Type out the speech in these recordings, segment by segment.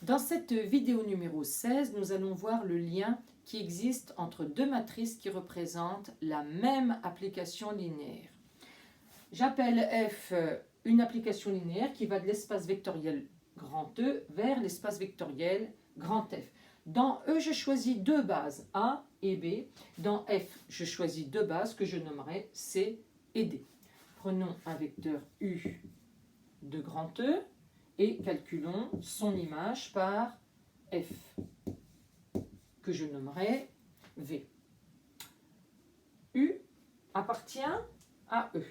Dans cette vidéo numéro 16, nous allons voir le lien qui existe entre deux matrices qui représentent la même application linéaire. J'appelle F une application linéaire qui va de l'espace vectoriel grand E vers l'espace vectoriel grand F. Dans E, je choisis deux bases, A et B. Dans F, je choisis deux bases que je nommerai C et D. Prenons un vecteur U de grand E et calculons son image par F, que je nommerai V. U appartient à E.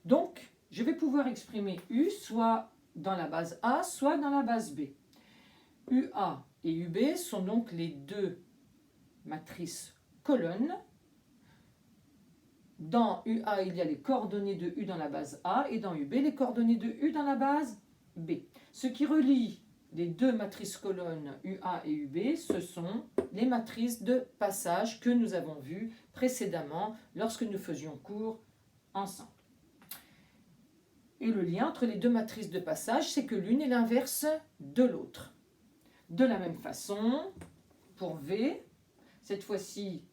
Donc, je vais pouvoir exprimer U soit dans la base A, soit dans la base B. UA et UB sont donc les deux matrices colonnes. Dans UA, il y a les coordonnées de U dans la base A et dans UB, les coordonnées de U dans la base B. Ce qui relie les deux matrices colonnes UA et UB, ce sont les matrices de passage que nous avons vues précédemment lorsque nous faisions cours ensemble. Et le lien entre les deux matrices de passage, c'est que l'une est l'inverse de l'autre. De la même façon, pour V, cette fois-ci,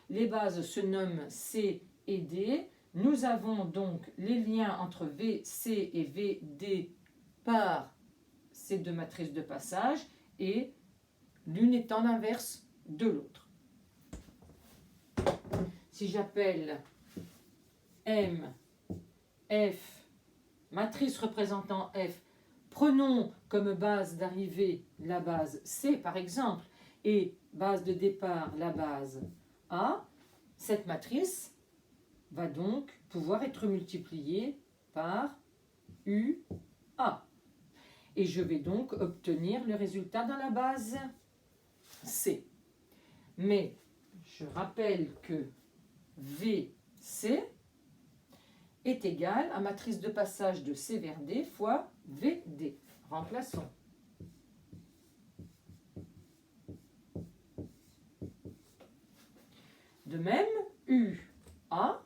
les bases se nomment C et D. Nous avons donc les liens entre VC et VD par ces deux matrices de passage et l'une étant l'inverse de l'autre. Si j'appelle M, F, matrice représentant F, prenons comme base d'arrivée la base C par exemple et base de départ la base A, cette matrice va donc pouvoir être multipliée par UA. Et je vais donc obtenir le résultat dans la base C. Mais je rappelle que VC est égal à matrice de passage de C vers D fois VD. Remplaçons. De même, UA,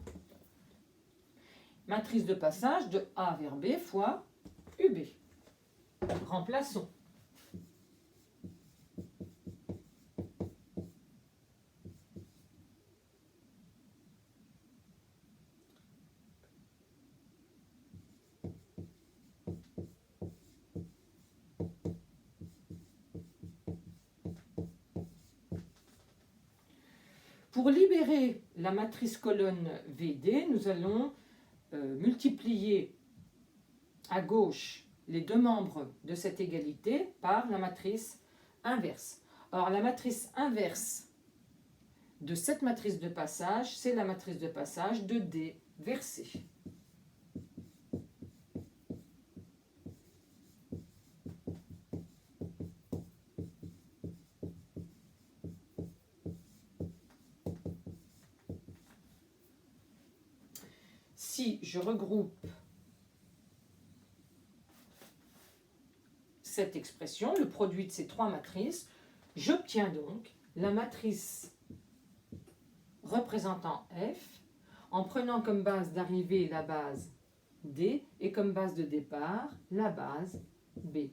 matrice de passage de A vers B fois UB. Remplaçons. Pour libérer la matrice colonne VD, nous allons multiplier à gauche les deux membres de cette égalité par la matrice inverse. Or, la matrice inverse de cette matrice de passage, c'est la matrice de passage de D vers C. Si je regroupe cette expression, le produit de ces trois matrices, j'obtiens donc la matrice représentant F en prenant comme base d'arrivée la base D et comme base de départ la base B.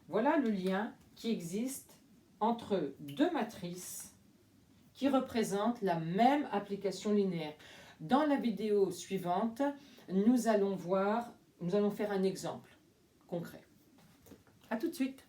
Voilà le lien qui existe entre deux matrices qui représentent la même application linéaire. Dans la vidéo suivante, nous allons faire un exemple concret. À tout de suite.